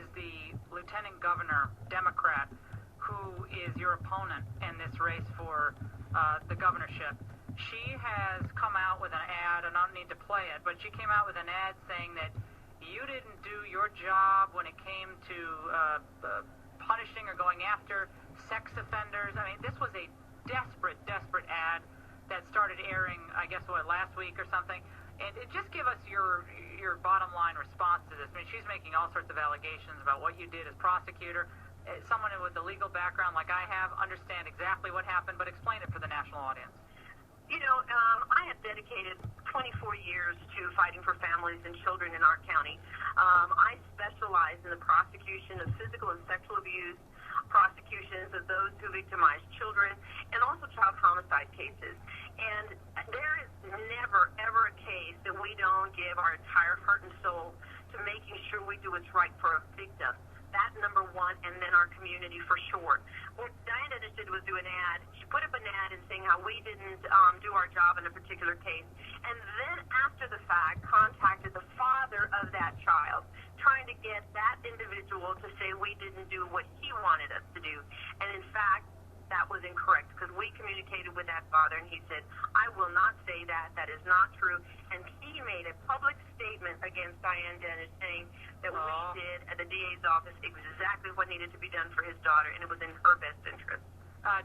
is the lieutenant governor, Democrat, who is your opponent in this race for the governorship. She has come out with an ad, and I don't need to play it, but she came out with an ad saying that you didn't do your job when it came to punishing or going after sex offenders. I mean, this was a desperate ad that started airing, I guess, last week or something. And just give us your bottom line response to this. I mean, she's making all sorts of allegations about what you did as prosecutor. Someone with a legal background like I have, understand exactly what happened, but explain it for the national audience. You know, I have dedicated 24 years to fighting for families and children in our county. I specialize in the prosecution of physical and sexual abuse, prosecutions of those who victimize children, and also child homicide cases. And there is never, ever a case that we don't give our entire heart and soul to making sure we do what's right for a victim. That's number one, and then our community for sure. What Diana just did was do an ad. She put up an ad and saying how we didn't do our job in a particular case, and then after the fact contacted the father of that child, trying to get that individual to say we didn't do what he wanted us to do. And in fact, that was incorrect, because we communicated with that father, and he said, I will not say that. That is not true. And he made a public statement against Diane Dennis saying that we did at the DA's office exactly what needed to be done for his daughter, and it was in her best interest.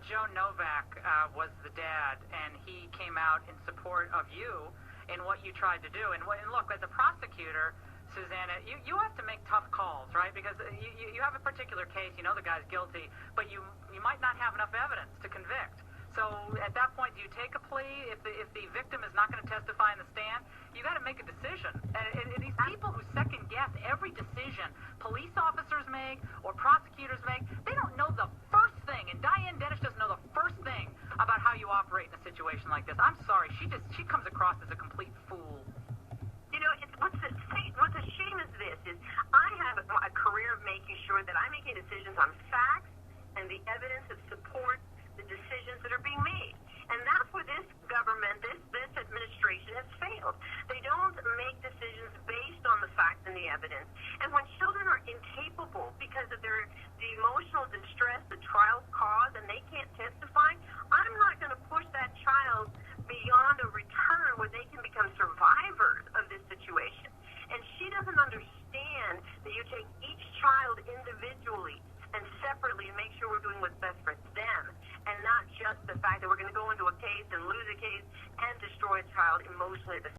Joe Novak was the dad, and he came out in support of you in what you tried to do. And look, as a prosecutor, Susana, you have to make tough calls, right? Because you have a particular case, you know the guy's guilty, but you might not have enough evidence to convict. So at that point, do you take a plea? If the victim is not going to testify in the stand, you got to make a decision. And these people who second guess every decision police officers make or prosecutors make, they don't know the first thing. And Diane Dennis doesn't know the first thing about how you operate in a situation like this. I'm sorry, she comes across as a complete fool. You know, what's a shame is this, is I have a career of making sure that I'm making decisions on facts and the evidence that supports the decisions that are being made. And that's where this government, this administration has failed. They don't make decisions based on the facts and the evidence. And when children are incapable because of the emotional distress the trials cause and they can't testify, I'm not going to push that child beyond a return where they can become survivors of this situation. And she doesn't understand that you take each child individually and separately and make sure we're doing what's best for them, and not just the fact that we're going to go into a case and lose a case and destroy a child emotionally at the